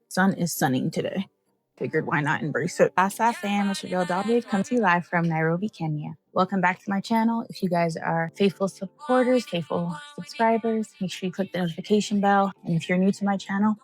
Sun is sunning today. Figured why not embrace it. Asa fam, it's your girl David, coming to you live from Nairobi, Kenya. Welcome back to my channel. If you guys are faithful supporters, faithful subscribers, make sure you click the notification bell. And if you're new to my channel,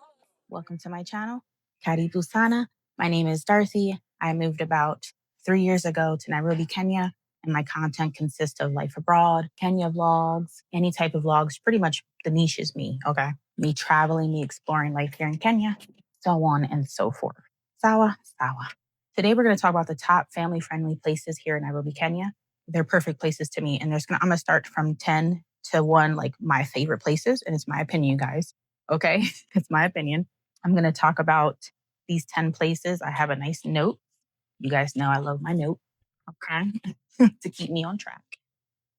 welcome to my channel. Karibu sana. My name is Darcy. I moved about 3 years ago to Nairobi, Kenya, and my content consists of life abroad, Kenya vlogs, any type of vlogs. Pretty much the niche is me, okay? Me traveling, me exploring life here in Kenya, so on and so forth. Sawa, sawa. Today we're going to talk about the top family-friendly places here in Nairobi, Kenya. They're perfect places to me, and I'm going to start from 10 to 1, like my favorite places, and it's my opinion, guys. Okay, it's my opinion. I'm going to talk about these 10 places. I have a nice note. You guys know I love my note, okay, to keep me on track.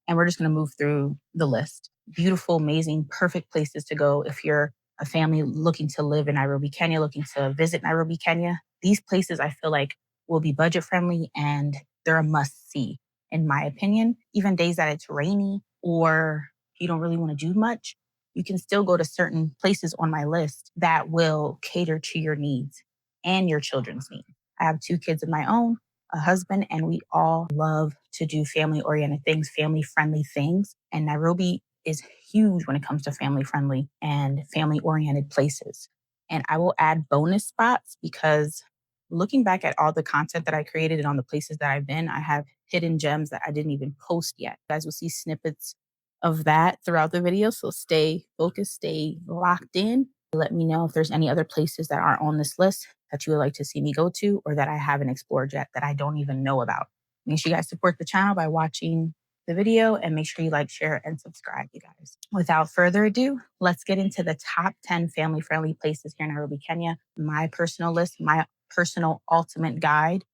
And we're just going to move through the list. Beautiful, amazing, perfect places to go if you're a family looking to live in Nairobi, Kenya, looking to visit Nairobi, Kenya. These places I feel like will be budget friendly and they're a must see, in my opinion. Even days that it's rainy or you don't really want to do much, you can still go to certain places on my list that will cater to your needs and your children's needs. I have 2 kids of my own, a husband, and we all love to do family-oriented things, family-friendly things. And Nairobi is huge when it comes to family-friendly and family-oriented places. And I will add bonus spots because looking back at all the content that I created and on the places that I've been, I have hidden gems that I didn't even post yet. You guys will see snippets of that throughout the video. So stay focused, stay locked in. Let me know if there's any other places that aren't on this list that you would like to see me go to or that I haven't explored yet that I don't even know about. Make sure you guys support the channel by watching the video and make sure you like, share, and subscribe, you guys. Without further ado, let's get into the top 10 family-friendly places here in Nairobi, Kenya. My personal list, my personal ultimate guide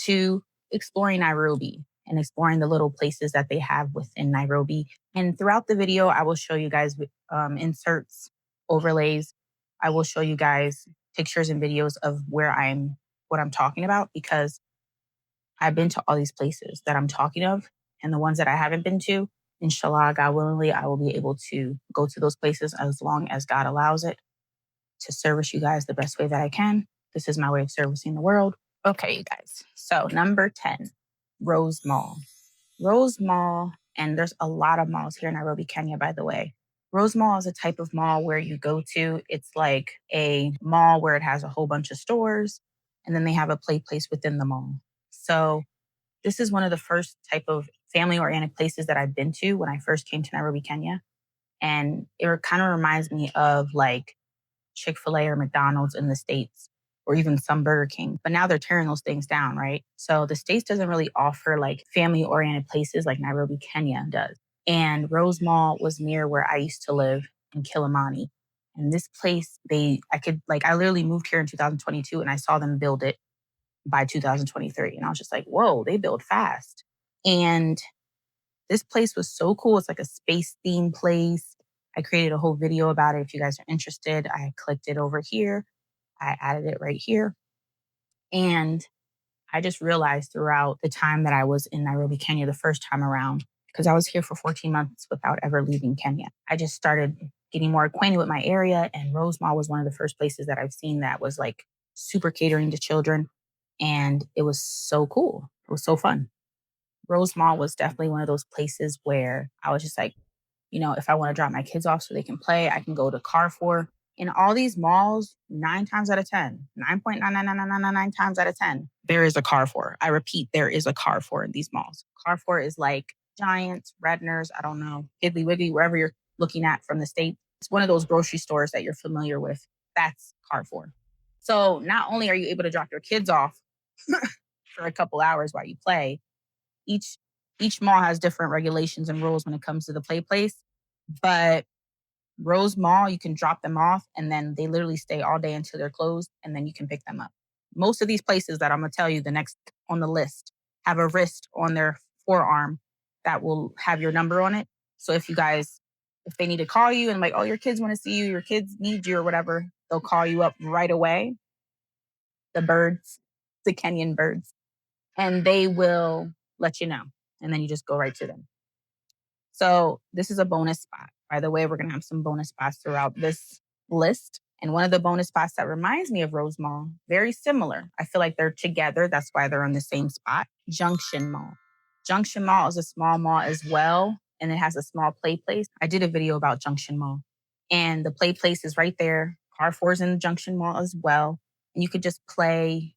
to exploring Nairobi and exploring the little places that they have within Nairobi. And throughout the video, I will show you guys inserts, overlays. I will show you guys pictures and videos of what I'm talking about, because I've been to all these places that I'm talking of, and the ones that I haven't been to, inshallah, God willingly, I will be able to go to those places as long as God allows it to service you guys the best way that I can. This is my way of servicing the world. Okay, you guys. So number 10, Rose Mall. Rose Mall, and there's a lot of malls here in Nairobi, Kenya, by the way. Rose Mall is a type of mall where you go to. It's like a mall where it has a whole bunch of stores, and then they have a play place within the mall. So this is one of the first type of family-oriented places that I've been to when I first came to Nairobi, Kenya. And it kind of reminds me of like Chick-fil-A or McDonald's in the States, or even some Burger King. But now they're tearing those things down, right? So the States doesn't really offer like family-oriented places like Nairobi, Kenya does. And Rose Mall was near where I used to live in Kilimani. And this place, I literally moved here in 2022 and I saw them build it by 2023. And I was just like, whoa, they build fast. And this place was so cool. It's like a space themed place. I created a whole video about it. If you guys are interested, I clicked it over here. I added it right here. And I just realized throughout the time that I was in Nairobi, Kenya, the first time around, because I was here for 14 months without ever leaving Kenya, I just started getting more acquainted with my area. And Rose Mall was one of the first places that I've seen that was like super catering to children. And it was so cool. It was so fun. Rose Mall was definitely one of those places where I was just like, if I want to drop my kids off so they can play, I can go to Carrefour. In all these malls, 9 times out of 10, 9.99999 times out of 10, there is a Carrefour. I repeat, there is a Carrefour in these malls. Carrefour is like Giants, Redner's, I don't know, Piggly Wiggly, wherever you're looking at from the States. It's one of those grocery stores that you're familiar with. That's Carrefour. So not only are you able to drop your kids off for a couple hours while you play, each mall has different regulations and rules when it comes to the play place. But Rose Mall, you can drop them off and then they literally stay all day until they're closed and then you can pick them up. Most of these places that I'm going to tell you the next on the list have a wrist on their forearm that will have your number on it. So if they need to call you and like, oh, your kids want to see you, your kids need you or whatever, they'll call you up right away. The Kenyan birds, and they will let you know. And then you just go right to them. So this is a bonus spot. By the way, we're going to have some bonus spots throughout this list. And one of the bonus spots that reminds me of Rose Mall, very similar. I feel like they're together. That's why they're on the same spot. Junction Mall. Junction Mall is a small mall as well, and it has a small play place. I did a video about Junction Mall, and the play place is right there. Carrefour's in the Junction Mall as well. And you could just play.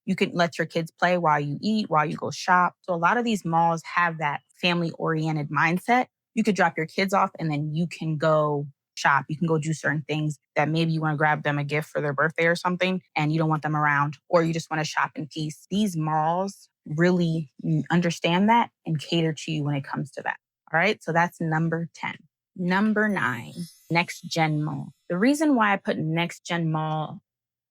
You can let your kids play while you eat, while you go shop. So a lot of these malls have that family oriented mindset. You could drop your kids off and then you can go shop. You can go do certain things that maybe you want to grab them a gift for their birthday or something and you don't want them around, or you just want to shop in peace. These malls really understand that and cater to you when it comes to that. All right. So that's number 10. Number 9, Next Gen Mall. The reason why I put Next Gen Mall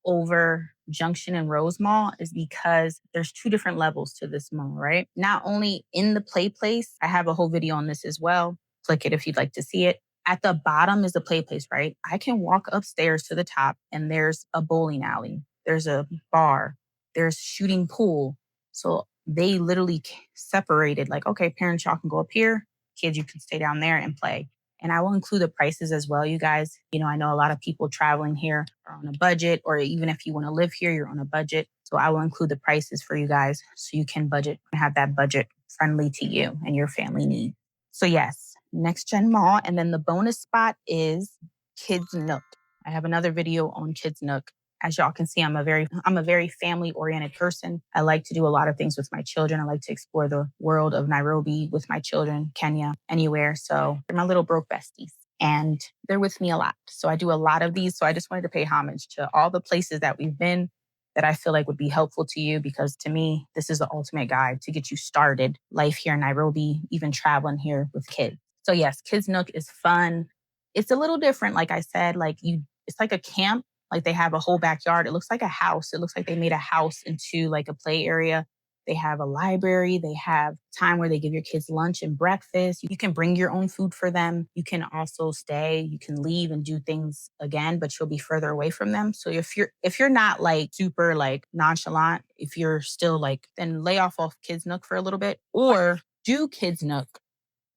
over Junction and Rose Mall is because there's 2 different levels to this mall, right? Not only in the play place, I have a whole video on this as well. Click it if you'd like to see it. At the bottom is the play place, right? I can walk upstairs to the top and there's a bowling alley, there's a bar, there's shooting pool. So they literally separated like, okay, parents, y'all can go up here, kids, you can stay down there and play. And I will include the prices as well, you guys. You know, I know a lot of people traveling here are on a budget, or even if you want to live here, you're on a budget. So I will include the prices for you guys so you can budget and have that budget friendly to you and your family needs. So yes, Next Gen Mall. And then the bonus spot is Kids Nook. I have another video on Kids Nook. As y'all can see, I'm a very family oriented person. I like to do a lot of things with my children. I like to explore the world of Nairobi with my children, Kenya, anywhere. So they're my little broke besties and they're with me a lot. So I do a lot of these. So I just wanted to pay homage to all the places that we've been that I feel like would be helpful to you, because to me, this is the ultimate guide to get you started life here in Nairobi, even traveling here with kids. So yes, Kids Nook is fun. It's a little different. Like I said, it's like a camp. Like they have a whole backyard. It looks like a house. It looks like they made a house into like a play area. They have a library. They have time where they give your kids lunch and breakfast. You can bring your own food for them. You can also stay. You can leave and do things again, but you'll be further away from them. So if you're not like super like nonchalant, if you're still like, then lay off Kids Nook for a little bit, or do Kids Nook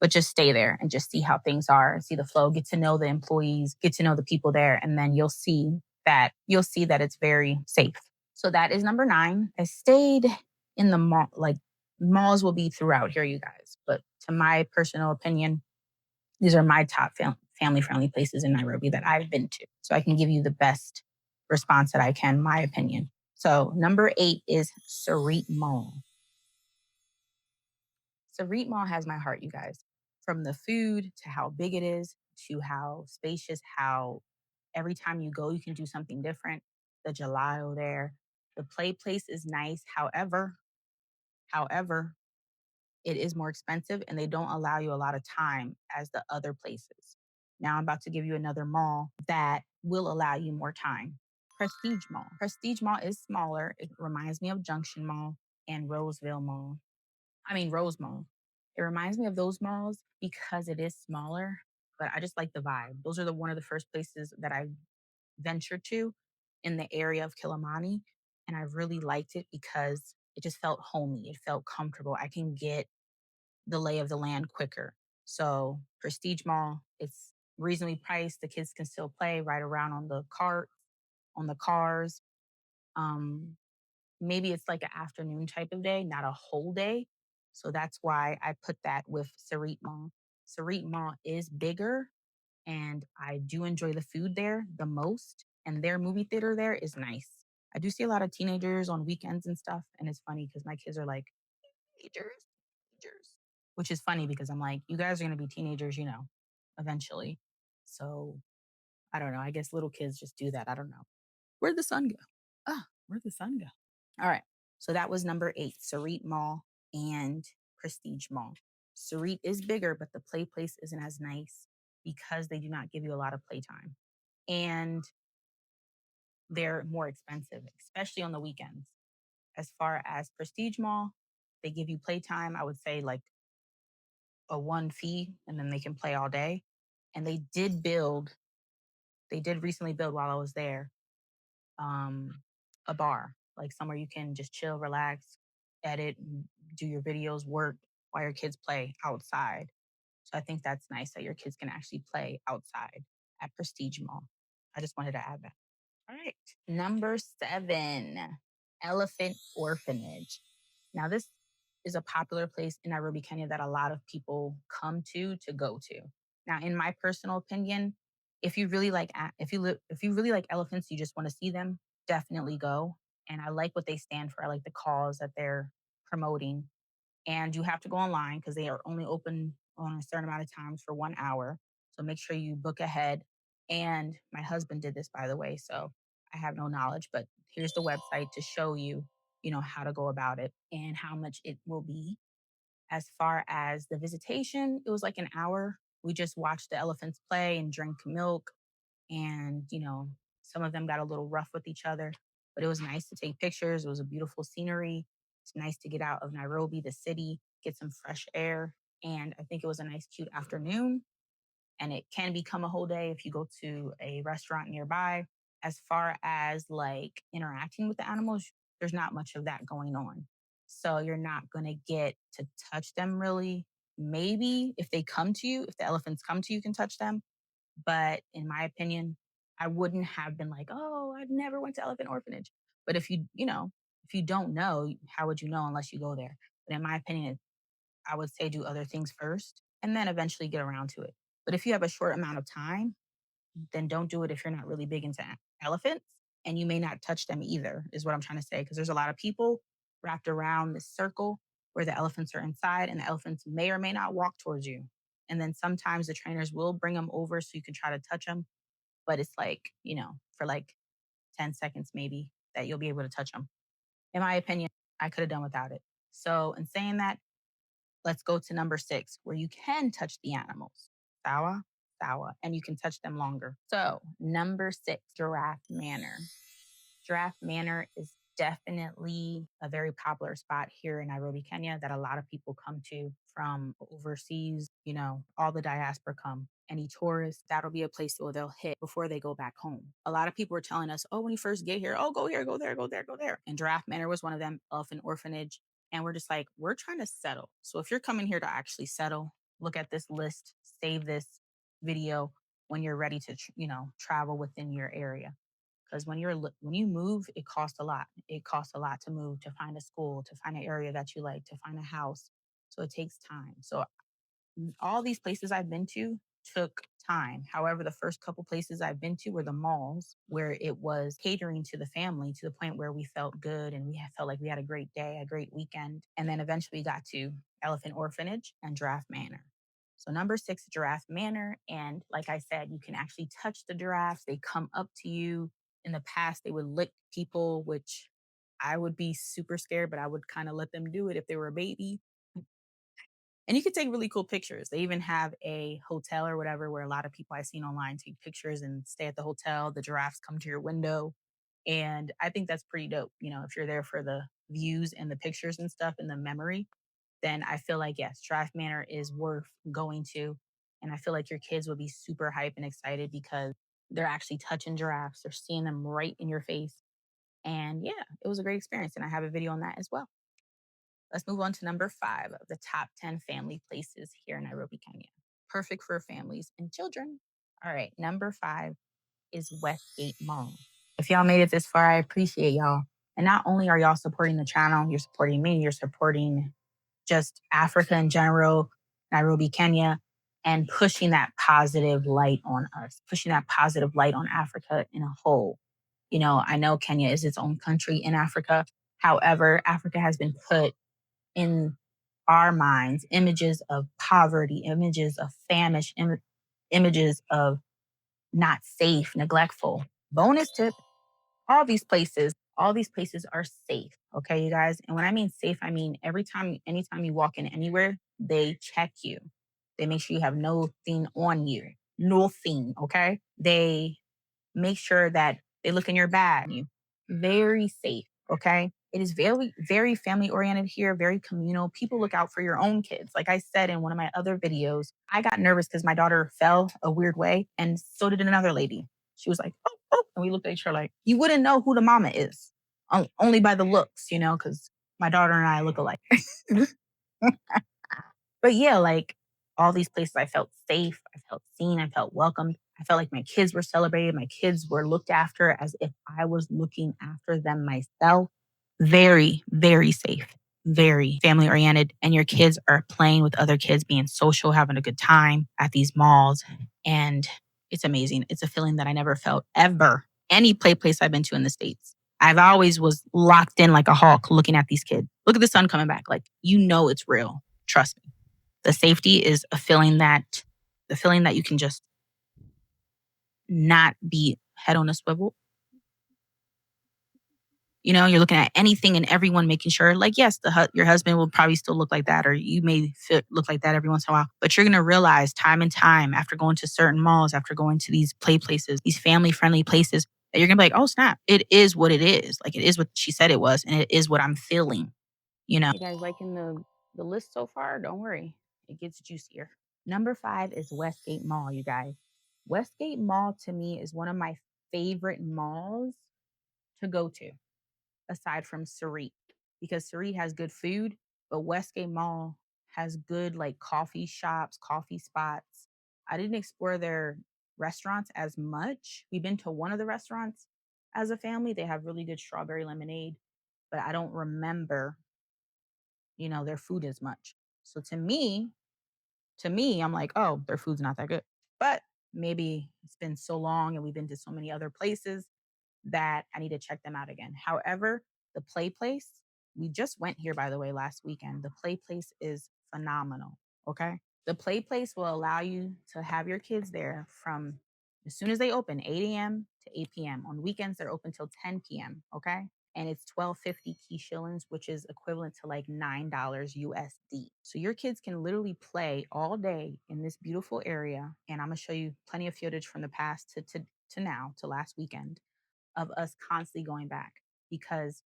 but just stay there and just see how things are, see the flow, get to know the employees, get to know the people there, and then you'll see that it's very safe. So that is number 9. I stayed in the mall. Like malls will be throughout here, you guys, but to my personal opinion, these are my top family friendly places in Nairobi that I've been to. So I can give you the best response that I can, my opinion. So number 8 is Sarit Mall. Sarit Mall has my heart, you guys. From the food to how big it is to how spacious, how every time you go, you can do something different. The gelato there, the play place is nice. However, it is more expensive and they don't allow you a lot of time as the other places. Now I'm about to give you another mall that will allow you more time. Prestige Mall. Prestige Mall is smaller. It reminds me of Junction Mall and Rose Mall. It reminds me of those malls because it is smaller, but I just like the vibe. Those are one of the first places that I ventured to in the area of Kilimani. And I really liked it because it just felt homey. It felt comfortable. I can get the lay of the land quicker. So Prestige Mall, it's reasonably priced. The kids can still play right around on the cart, on the cars. Um, Maybe it's like an afternoon type of day, not a whole day. So that's why I put that with Sarit Mall. Sarit Mall is bigger and I do enjoy the food there the most. And their movie theater there is nice. I do see a lot of teenagers on weekends and stuff. And it's funny because my kids are like, teenagers, which is funny because I'm like, you guys are going to be teenagers, eventually. So I don't know. I guess little kids just do that. I don't know. Where'd the sun go? Where'd the sun go? All right. So that was number 8, Sarit Mall and Prestige Mall. Sarit is bigger, but the play place isn't as nice because they do not give you a lot of playtime. And they're more expensive, especially on the weekends. As far as Prestige Mall, they give you playtime, I would say like a one fee, and then they can play all day. And they did recently build while I was there, a bar, like somewhere you can just chill, relax, edit, do your videos, work while your kids play outside. So I think that's nice that your kids can actually play outside at Prestige Mall. I just wanted to add that. All right. Number 7, Elephant Orphanage. Now, this is a popular place in Nairobi, Kenya that a lot of people come to go to. Now, in my personal opinion, if you really like if you really like elephants, you just want to see them, definitely go. And I like what they stand for. I like the cause that they're promoting, and you have to go online because they are only open on a certain amount of times for 1 hour. So make sure you book ahead. And my husband did this, by the way, so I have no knowledge, but here's the website to show you, how to go about it and how much it will be. As far as the visitation, it was like an hour. We just watched the elephants play and drink milk, and some of them got a little rough with each other, but it was nice to take pictures. It was a beautiful scenery. It's nice to get out of Nairobi, the city, get some fresh air, and I think it was a nice cute afternoon. And it can become a whole day if you go to a restaurant nearby. As far as like interacting with the animals, there's not much of that going on, so you're not going to get to touch them really. Maybe if they come to you, if the elephants come to you, you can touch them, but in my opinion, I wouldn't have been like, "Oh, I've never went to Elephant Orphanage." But if you don't know, how would you know unless you go there? But in my opinion, I would say do other things first and then eventually get around to it. But if you have a short amount of time, then don't do it if you're not really big into elephants, and you may not touch them either, is what I'm trying to say. Because there's a lot of people wrapped around this circle where the elephants are inside, and the elephants may or may not walk towards you. And then sometimes the trainers will bring them over so you can try to touch them. But it's like, for like 10 seconds maybe that you'll be able to touch them. In my opinion, I could have done without it. So, in saying that, let's go to number 6, where you can touch the animals. Sawa, sawa, and you can touch them longer. So, number 6, Giraffe Manor. Giraffe Manor is definitely a very popular spot here in Nairobi, Kenya, that a lot of people come to from overseas. All the diaspora come. Any tourists, that'll be a place where they'll hit before they go back home. A lot of people were telling us, oh, when you first get here, oh, go here, go there, go there, go there. And Giraffe Manor was one of them, Elephant Orphanage. And we're just like, we're trying to settle. So if you're coming here to actually settle, look at this list, save this video when you're ready to, travel within your area, because when you move, it costs a lot. It costs a lot to move, to find a school, to find an area that you like, to find a house. So it takes time. So all these places I've been to took time. However, the first couple places I've been to were the malls, where it was catering to the family to the point where we felt good and felt like we had a great day, a great weekend. And then eventually we got to Elephant Orphanage and Giraffe Manor. So number 6, Giraffe Manor. And like I said, you can actually touch the giraffes. They come up to you. In the past, they would lick people, which I would be super scared, but I would kind of let them do it if they were a baby. And you can take really cool pictures. They even have a hotel or whatever where a lot of people I've seen online take pictures and stay at the hotel. The giraffes come to your window. And I think that's pretty dope. If you're there for the views and the pictures and stuff and the memory, then I feel like, yes, Giraffe Manor is worth going to. And I feel like your kids will be super hype and excited because they're actually touching giraffes. They're seeing them right in your face. And yeah, it was a great experience. And I have a video on that as well. Let's move on to number 5 of the top 10 family places here in Nairobi, Kenya. Perfect for families and children. All right, number 5 is Westgate Mall. If y'all made it this far, I appreciate y'all. And not only are y'all supporting the channel, you're supporting me, you're supporting just Africa in general, Nairobi, Kenya, and pushing that positive light on us, pushing that positive light on Africa in a whole. I know Kenya is its own country in Africa. However, Africa has been put in our minds images of poverty, images of famish, images of not safe, neglectful. Bonus tip, all these places are safe. Okay, you guys. And when I mean safe, I mean anytime you walk in anywhere, they check you. They make sure you have nothing on you. Nothing. Okay. They make sure that they look in your bag. Very safe. Okay. It is very, very family oriented here, very communal. People look out for your own kids. Like I said in one of my other videos, I got nervous because my daughter fell a weird way, and so did another lady. She was like, oh, oh. And we looked at each other like, you wouldn't know who the mama is, only by the looks, because my daughter and I look alike. But yeah, like all these places I felt safe, I felt seen, I felt welcomed. I felt like my kids were celebrated, my kids were looked after as if I was looking after them myself. Very, very safe, very family oriented. And your kids are playing with other kids, being social, having a good time at these malls. And it's amazing. It's a feeling that I never felt ever any place I've been to in the States. I've always was locked in like a hawk looking at these kids. Look at the sun coming back. Like, it's real. Trust me. The safety is the feeling that you can just not be head on a swivel. You're looking at anything and everyone, making sure, like, yes, your husband will probably still look like that, or you may look like that every once in a while. But you're going to realize time and time after going to certain malls, after going to these play places, these family friendly places, that you're going to be like, oh, snap. It is what it is. Like, it is what she said it was. And it is what I'm feeling. You guys liking the list so far? Don't worry. It gets juicier. Number 5 is Westgate Mall, you guys. Westgate Mall to me is one of my favorite malls to go to, aside from Sarit, because Sarit has good food, but Westgate Mall has good like coffee shops, coffee spots. I didn't explore their restaurants as much. We've been to one of the restaurants as a family. They have really good strawberry lemonade, but I don't remember, their food as much. So to me, I'm like, oh, their food's not that good. But maybe it's been so long and we've been to so many other places that I need to check them out again. However, the play place, we just went here, by the way, last weekend. The play place is phenomenal. Okay. The play place will allow you to have your kids there from as soon as they open, 8 a.m. to 8 p.m. On weekends, they're open till 10 p.m. Okay. And it's 12.50 key shillings, which is equivalent to like $9 USD. So your kids can literally play all day in this beautiful area. And I'm gonna show you plenty of footage from the past to now, to last weekend, of us constantly going back, because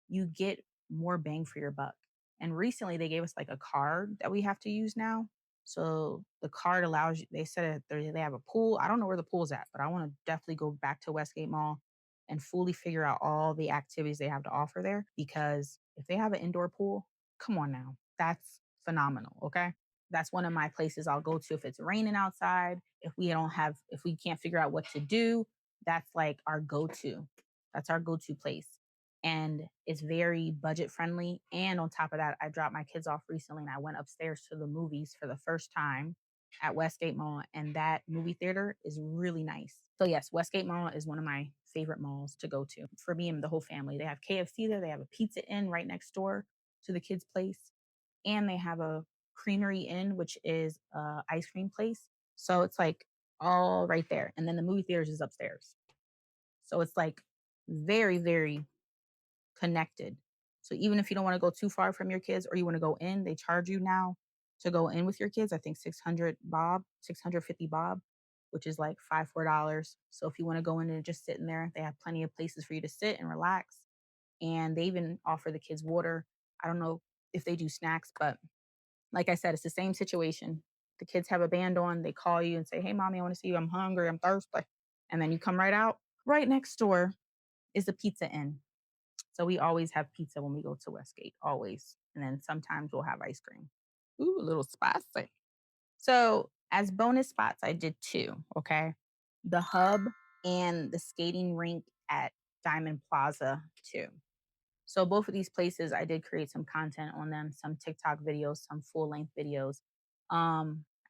you get more bang for your buck. And recently they gave us like a card that we have to use now. So the card allows you, they said they have a pool. I don't know where the pool's at, but I want to definitely go back to Westgate Mall and fully figure out all the activities they have to offer there, because if they have an indoor pool, come on now. That's phenomenal. Okay. That's one of my places I'll go to if it's raining outside. If we can't figure out what to do, that's like our go-to. That's our go-to place. And it's very budget friendly. And on top of that, I dropped my kids off recently and I went upstairs to the movies for the first time at Westgate Mall. And that movie theater is really nice. So yes, Westgate Mall is one of my favorite malls to go to for me and the whole family. They have KFC there. They have a Pizza Inn right next door to the kids' place. And they have a Creamery Inn, which is a ice cream place. So it's like all right there. And then the movie theaters is upstairs. So it's like very, very connected. So even if you don't want to go too far from your kids or you want to go in, they charge you now to go in with your kids. I think 650 bob, which is like $4. So if you want to go in and just sit in there, they have plenty of places for you to sit and relax. And they even offer the kids water. I don't know if they do snacks, but like I said, it's the same situation. The kids have a band on, they call you and say, hey, mommy, I want to see you. I'm hungry, I'm thirsty. And then you come right out. Right next door is the Pizza Inn. So we always have pizza when we go to Westgate, always. And then sometimes we'll have ice cream. Ooh, a little spicy. So as bonus spots, I did two. Okay. The hub and the skating rink at Diamond Plaza too. So both of these places, I did create some content on them, some TikTok videos, some full length videos.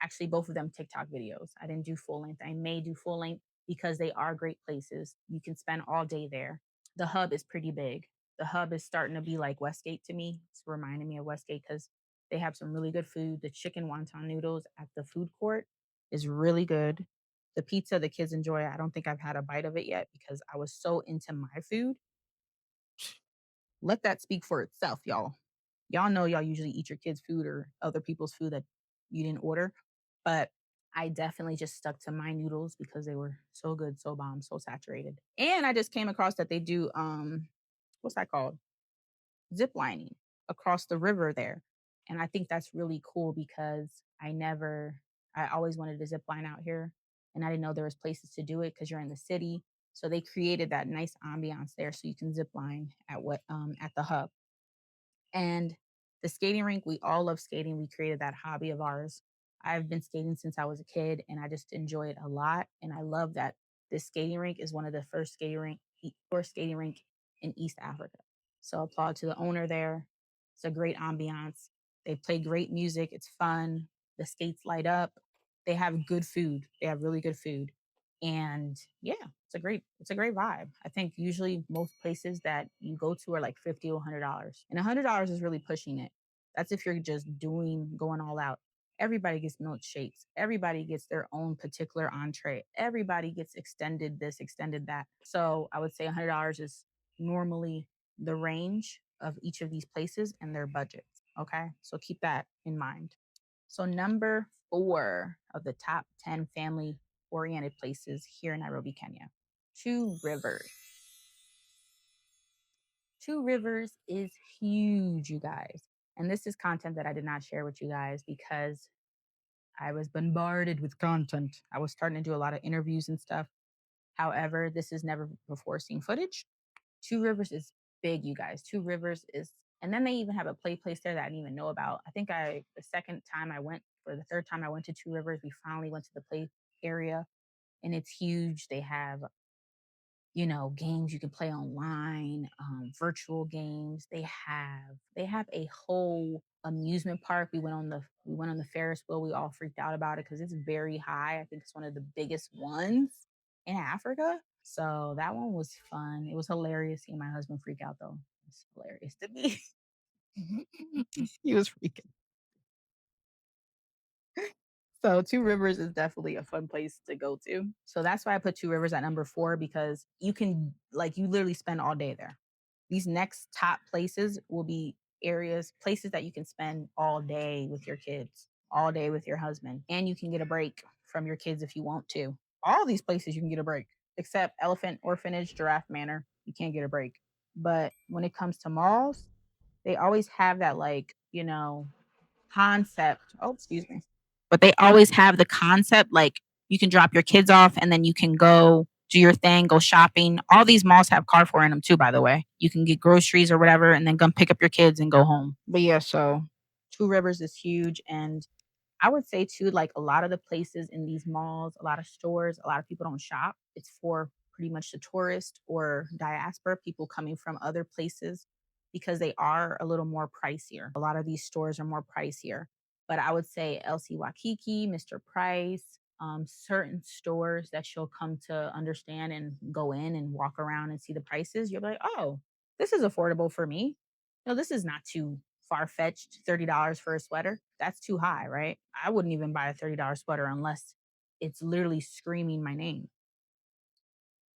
Actually, both of them TikTok videos. I didn't do full length. I may do full length because they are great places. You can spend all day there. The hub is pretty big. The hub is starting to be like Westgate to me. It's reminding me of Westgate because they have some really good food. The chicken wonton noodles at the food court is really good. The pizza the kids enjoy, I don't think I've had a bite of it yet because I was so into my food. Let that speak for itself, y'all. Y'all know y'all usually eat your kids' food or other people's food that you didn't order, but I definitely just stuck to my noodles because they were so good, so bomb, so saturated. And I just came across that they do what's that called? Zip lining across the river there. And I think that's really cool because I always wanted to zip line out here and I didn't know there was places to do it because you're in the city. So they created that nice ambiance there so you can zip line at the hub. And the skating rink, we all love skating. We created that hobby of ours. I've been skating since I was a kid and I just enjoy it a lot. And I love that this skating rink is one of the first skating rink in East Africa. So applaud to the owner there. It's a great ambiance. They play great music. It's fun. The skates light up. They have good food. They have really good food. And yeah, it's a great vibe. I think usually most places that you go to are like $50 or $100. And $100 is really pushing it. That's if you're just going all out. Everybody gets milkshakes. Everybody gets their own particular entree. Everybody gets extended this, extended that. So I would say $100 is normally the range of each of these places and their budgets. Okay. So keep that in mind. So, number 4 of the top 10 family oriented places here in Nairobi, Kenya, Two Rivers. Two Rivers is huge, you guys. And this is content that I did not share with you guys because I was bombarded with content. I was starting to do a lot of interviews and stuff. However, this is never before seen footage. Two Rivers is big, you guys. Two Rivers is, and then they even have a place there that I didn't even know about. I think the second time I went, or the third time I went to Two Rivers, we finally went to the play area and it's huge. They have, games you can play online, virtual games. They have a whole amusement park. We went on the Ferris wheel. We all freaked out about it because it's very high. I think it's one of the biggest ones in Africa. So that one was fun. It was hilarious seeing my husband freak out though. It's hilarious to me. He was freaking. So Two Rivers is definitely a fun place to go to. So that's why I put Two Rivers at number 4 because you literally spend all day there. These next top places will be places that you can spend all day with your kids, all day with your husband, and you can get a break from your kids if you want to. All these places you can get a break, except Elephant Orphanage, Giraffe Manor. You can't get a break. But when it comes to malls, they always have that concept. Oh, excuse me. But they always have the concept like you can drop your kids off and then you can go do your thing, go shopping. All these malls have Carrefour in them too, by the way. You can get groceries or whatever and then come pick up your kids and go home. But yeah, so Two Rivers is huge. And I would say too, like a lot of the places in these malls, a lot of stores, a lot of people don't shop. It's for pretty much the tourist or diaspora, people coming from other places because they are a little more pricier. A lot of these stores are more pricier. But I would say LC Waikiki, Mr. Price, certain stores that you'll come to understand and go in and walk around and see the prices, you'll be like, oh, this is affordable for me. No, this is not too far fetched. $30 for a sweater. That's too high, right? I wouldn't even buy a $30 sweater unless it's literally screaming my name.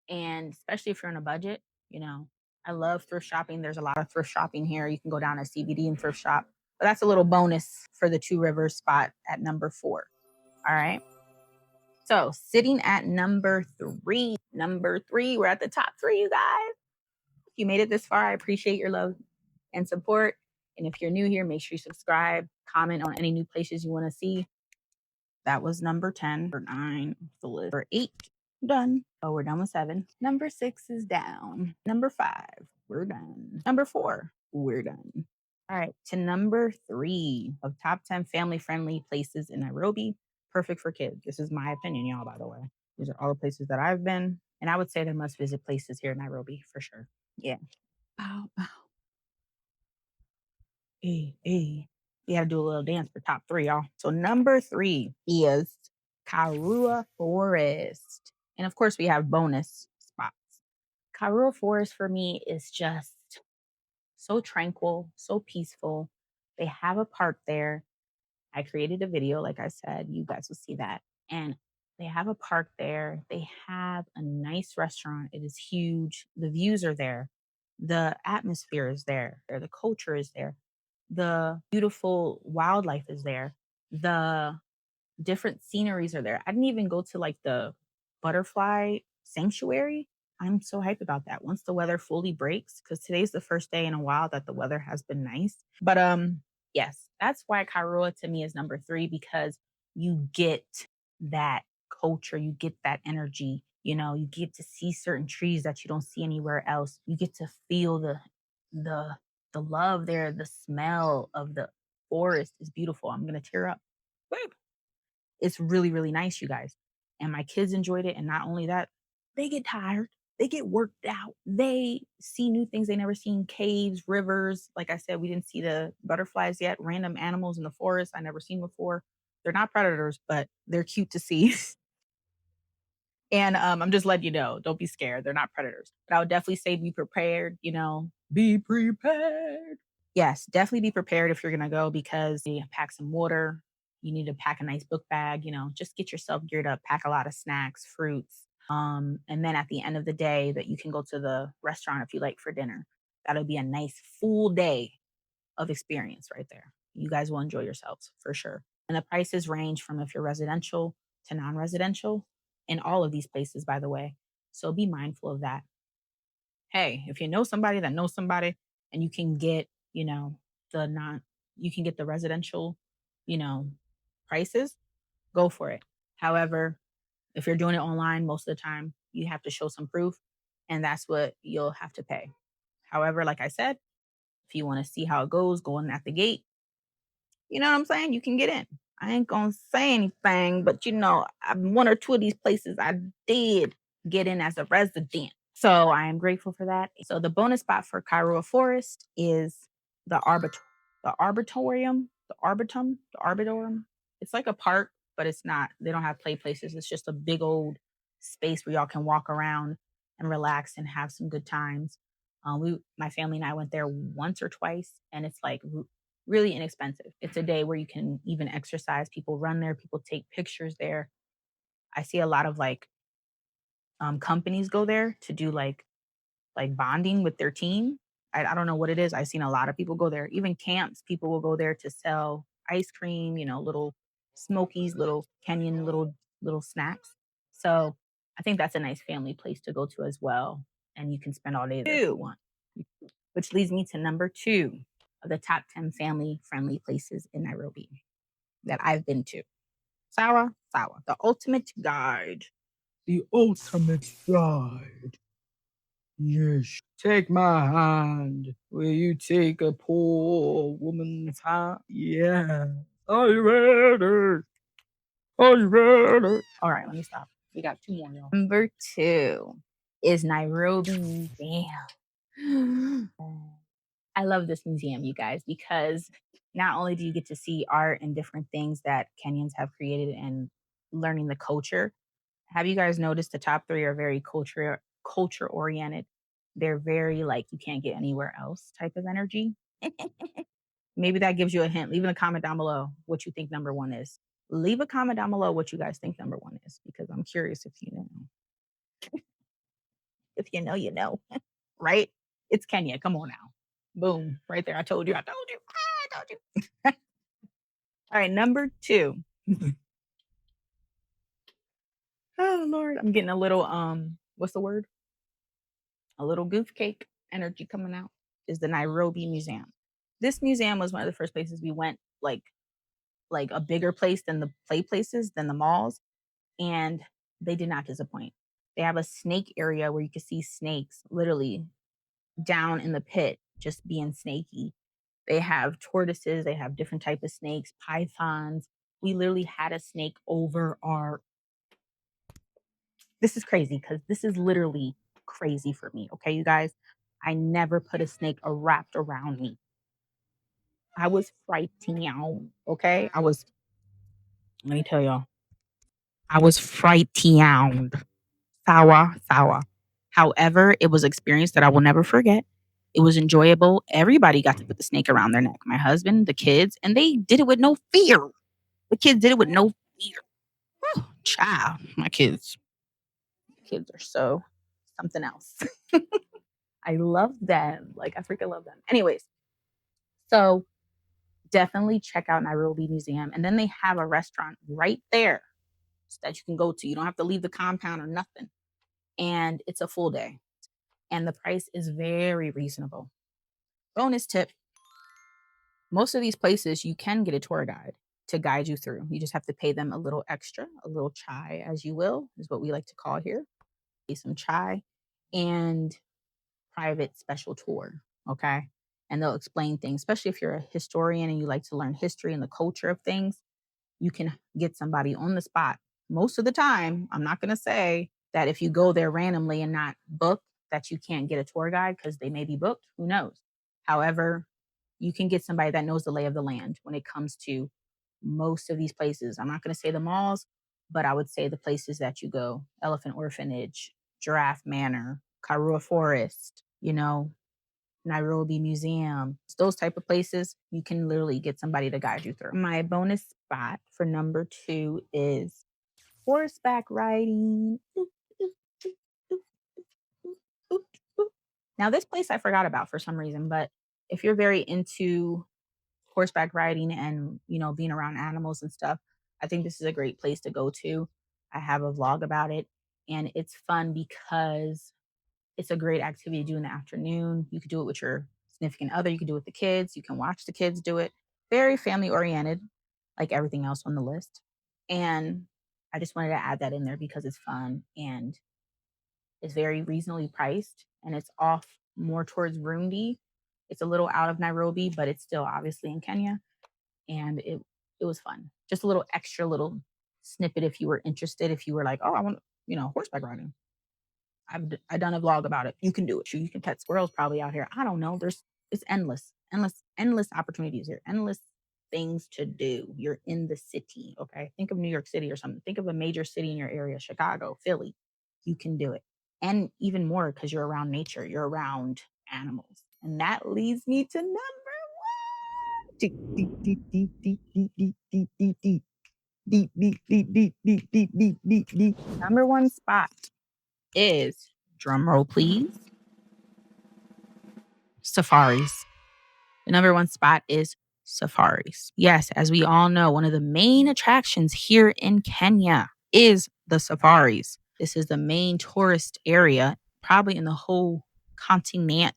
And especially if you're on a budget, you know, I love thrift shopping. There's a lot of thrift shopping here. You can go down to CBD and thrift shop. But that's a little bonus for the Two Rivers spot at number 4. All right. So sitting at number 3, we're at the top 3, you guys. If you made it this far, I appreciate your love and support. And if you're new here, make sure you subscribe, comment on any new places you want to see. That was number 10. Number 9 the list. Number 8, done. Oh, we're done with 7. Number 6 is down. Number 5, we're done. Number 4, we're done. All right, to number 3 of top 10 family friendly places in Nairobi. Perfect for kids. This is my opinion, y'all, by the way. These are all the places that I've been. And I would say they're must visit places here in Nairobi for sure. Yeah. Bow, bow. Hey, hey. We got to do a little dance for top 3, y'all. So number 3 is Karura Forest. And of course, we have bonus spots. Karura Forest for me is just so tranquil, so peaceful. They have a park there. I created a video, like I said, you guys will see that. And they have a park there. They have a nice restaurant. It is huge. The views are there. The atmosphere is there. The culture is there. The beautiful wildlife is there. The different sceneries are there. I didn't even go to like the butterfly sanctuary. I'm so hyped about that. Once the weather fully breaks, because today's the first day in a while that the weather has been nice. But yes, that's why Kairua to me is number 3 because you get that culture, you get that energy. You know, you get to see certain trees that you don't see anywhere else. You get to feel the the love there. The smell of the forest is beautiful. I'm gonna tear up. Woo! It's really, really nice, you guys. And my kids enjoyed it. And not only that, they get tired, they get worked out, they see new things they never seen, caves, rivers. Like I said, we didn't see the butterflies yet, random animals in the forest I never seen before. They're not predators, but they're cute to see. And I'm just letting you know, don't be scared. They're not predators. But I would definitely say be prepared, be prepared. Yes, definitely be prepared if you're gonna go because you pack some water. You need to pack a nice book bag, just get yourself geared up, pack a lot of snacks, fruits. And then at the end of the day that you can go to the restaurant if you like for dinner. That'll be a nice full day of experience right there. You guys will enjoy yourselves for sure. And the prices range from if you're residential to non-residential in all of these places, by the way. So be mindful of that. Hey, if you know somebody that knows somebody and you can get, the non you can get the residential, you know, prices, go for it. However, if you're doing it online, most of the time you have to show some proof and that's what you'll have to pay. However, like I said, if you want to see how it goes going at the gate, you know what I'm saying? You can get in. I ain't gonna say anything, but one or two of these places I did get in as a resident. So I am grateful for that. So the bonus spot for Karura Forest is the arbitorium. It's like a park, but it's not. They don't have play places. It's just a big old space where y'all can walk around and relax and have some good times. My family and I went there once or twice, and it's like really inexpensive. It's a day where you can even exercise. People run there. People take pictures there. I see a lot of companies go there to do like bonding with their team. I don't know what it is. I've seen a lot of people go there. Even camps, people will go there to sell ice cream, little smokies, little Kenyan little snacks. So I think that's a nice family place to go to as well. And you can spend all day there if you want. Which leads me to number 2 of the top 10 family friendly places in Nairobi that I've been to. Sawa, the ultimate guide. The ultimate guide. Yes. Take my hand. Will you take a poor woman's hand? Yeah. Are you ready? Are you ready? All right, let me stop. We got 2 more, y'all. Number 2 is Nairobi Museum. I love this museum, you guys, because not only do you get to see art and different things that Kenyans have created and learning the culture. Have you guys noticed the top 3 are very culture oriented? They're very like you can't get anywhere else type of energy. Maybe that gives you a hint. Leave in a comment down below what you think number 1 is. Leave a comment down below what you guys think number 1 is because I'm curious if you know. If you know, you know, right? It's Kenya. Come on now. Boom. Right there. I told you. I told you. I told you. All right. Number 2. Oh Lord. I'm getting a little what's the word? A little goof cake energy coming out. Is the Nairobi Museum. This museum was one of the first places we went, like a bigger place than the play places, than the malls, and they did not disappoint. They have a snake area where you can see snakes literally down in the pit just being snaky. They have tortoises, they have different type of snakes, pythons. We literally had a snake over our this is crazy because this is literally crazy for me. Okay, you guys. I never put a snake wrapped around me. I was frightened out. Okay. Let me tell y'all, I was frightened. Sour. However, it was an experience that I will never forget. It was enjoyable. Everybody got to put the snake around their neck. My husband, the kids, and they did it with no fear. The kids did it with no fear. Whew, child, my kids are so something else. I love them. Like I freaking love them. Anyways, so definitely check out Nairobi Museum. And then they have a restaurant right there that you can go to. You don't have to leave the compound or nothing. And it's a full day. And the price is very reasonable. Bonus tip, most of these places you can get a tour guide to guide you through. You just have to pay them a little extra, a little chai, as you will, is what we like to call here. Pay some chai and private special tour. Okay. And they'll explain things, especially if you're a historian and you like to learn history and the culture of things. you can get somebody on the spot. Most of the time, I'm not going to say that if you go there randomly and not book, that you can't get a tour guide because they may be booked. Who knows? However, you can get somebody that knows the lay of the land when it comes to most of these places. I'm not going to say the malls, but I would say the places that you go: Elephant Orphanage, Giraffe Manor, Karura Forest, Nairobi Museum, those type of places. You can literally get somebody to guide you through. My bonus spot for number 2 is horseback riding. Now, this place I forgot about for some reason, but if you're very into horseback riding and, being around animals and stuff, I think this is a great place to go to. I have a vlog about it, and it's fun because it's a great activity to do in the afternoon. You could do it with your significant other, you could do it with the kids, you can watch the kids do it. Very family oriented, like everything else on the list. And I just wanted to add that in there because it's fun and it's very reasonably priced, and it's off more towards Rundi. It's a little out of Nairobi, but it's still obviously in Kenya, and it was fun. Just a little extra little snippet if you were interested. If you were like, oh, I want horseback riding. I've done a vlog about it. You can do it. You can pet squirrels probably out here. I don't know. It's endless, endless opportunities here. Endless things to do. You're in the city. Okay. Think of New York City or something. Think of a major city in your area, Chicago, Philly. You can do it. And even more because you're around nature, you're around animals. And that leads me to number one. Deep, deep, deep, deep, deep, deep, deep, deep, deep, deep. Deep, deep, deep, deep, deep, deep, deep, deep, deep. Number one spot is, drum roll please, safaris. The number one spot is safaris. Yes, as we all know, one of the main attractions here in Kenya is the safaris. This is the main tourist area, probably in the whole continent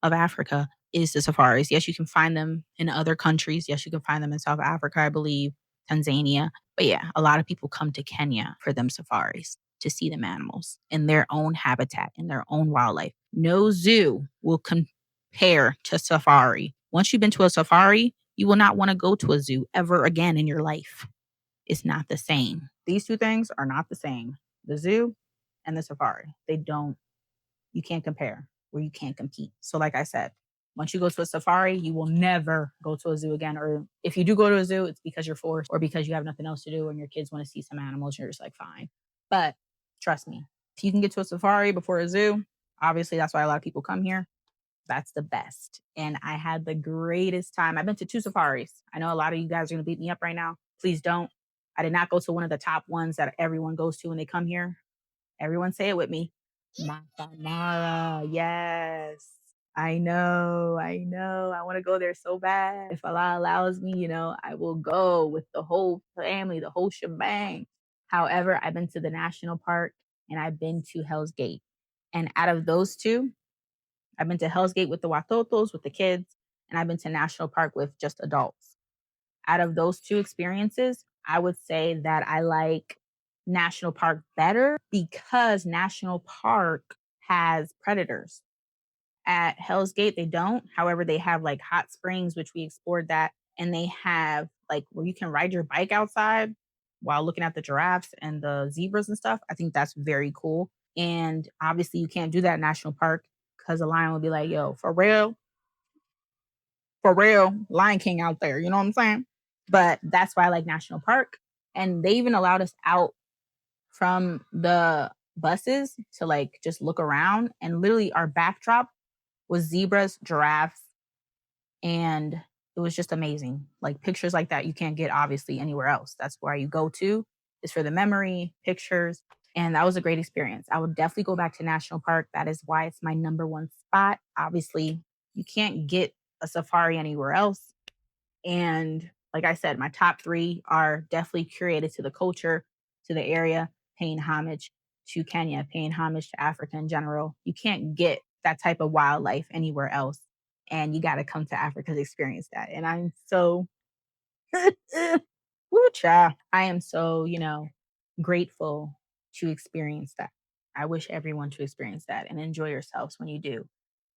of Africa, is the safaris. Yes, you can find them in other countries. Yes, you can find them in South Africa, I believe, Tanzania. But yeah, a lot of people come to Kenya for them safaris to see them animals in their own habitat, in their own wildlife. No zoo will compare to safari. Once you've been to a safari, you will not want to go to a zoo ever again in your life. It's not the same. These two things are not the same. The zoo and the safari. You can't compare, or you can't compete. So like I said, once you go to a safari, you will never go to a zoo again. Or if you do go to a zoo, it's because you're forced or because you have nothing else to do and your kids want to see some animals. You're just like, fine. But trust me, if you can get to a safari before a zoo, obviously that's why a lot of people come here. That's the best. And I had the greatest time. I've been to 2 safaris. I know a lot of you guys are going to beat me up right now. Please don't. I did not go to one of the top ones that everyone goes to when they come here. Everyone say it with me. Matamara. Yes. I know. I know. I want to go there so bad. If Allah allows me, I will go with the whole family, the whole shebang. However, I've been to the national park and I've been to Hell's Gate. And out of those 2, I've been to Hell's Gate with the Watotos, with the kids, and I've been to National Park with just adults. Out of those 2 experiences, I would say that I like National Park better because National Park has predators. At Hell's Gate, they don't. However, they have like hot springs, which we explored that, and they have like where you can ride your bike outside while looking at the giraffes and the zebras and stuff. I think that's very cool. And obviously, you can't do that in National Park because the lion will be like, yo, for real, Lion King out there. You know what I'm saying? But that's why I like National Park. And they even allowed us out from the buses to like just look around. And literally, our backdrop was zebras, giraffes, and it was just amazing. Like pictures like that, you can't get obviously anywhere else. That's where you go to, is for the memory, pictures. And that was a great experience. I would definitely go back to National Park. That is why it's my number one spot. Obviously, you can't get a safari anywhere else. And like I said, my top 3 are definitely curated to the culture, to the area, paying homage to Kenya, paying homage to Africa in general. You can't get that type of wildlife anywhere else. And you got to come to Africa to experience that. And I'm so, woo child. I am so, grateful to experience that. I wish everyone to experience that and enjoy yourselves when you do.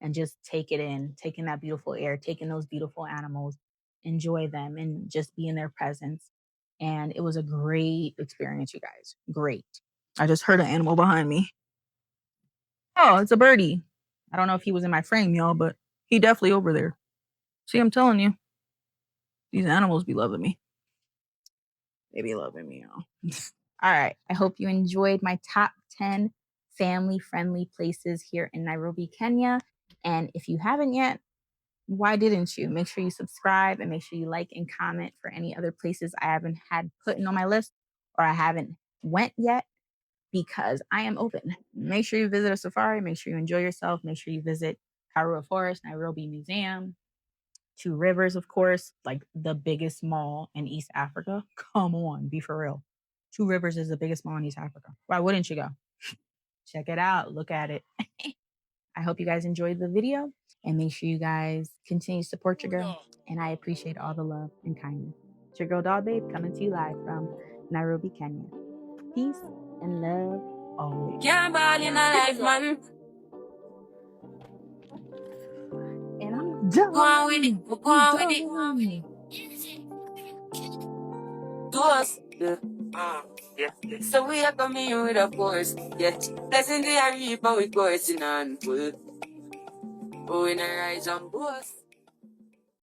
And just take it in, taking that beautiful air, taking those beautiful animals, enjoy them and just be in their presence. And it was a great experience, you guys. Great. I just heard an animal behind me. Oh, it's a birdie. I don't know if he was in my frame, y'all, but he definitely over there. See, I'm telling you, these animals be loving me. They be loving me, y'all. All right. I hope you enjoyed my top 10 family-friendly places here in Nairobi, Kenya. And if you haven't yet, why didn't you? Make sure you subscribe and make sure you like and comment for any other places I haven't had put in on my list or I haven't went yet, because I am open. Make sure you visit a safari. Make sure you enjoy yourself. Make sure you visit Karura Forest, Nairobi Museum, Two Rivers, of course, like the biggest mall in East Africa. Come on, be for real. Two Rivers is the biggest mall in East Africa. Why wouldn't you go? Check it out. Look at it. I hope you guys enjoyed the video, and make sure you guys continue to support your girl. And I appreciate all the love and kindness. It's your girl, Doll Babe, coming to you live from Nairobi, Kenya. Peace and love always. Can't ball in a life, man. And I'm done. Go on with it. Go on with it. To us. Yeah. Yeah. So we are coming here with a force. Yeah. Blessing the reaper with coursing on foot. Oh, in a rise on boss.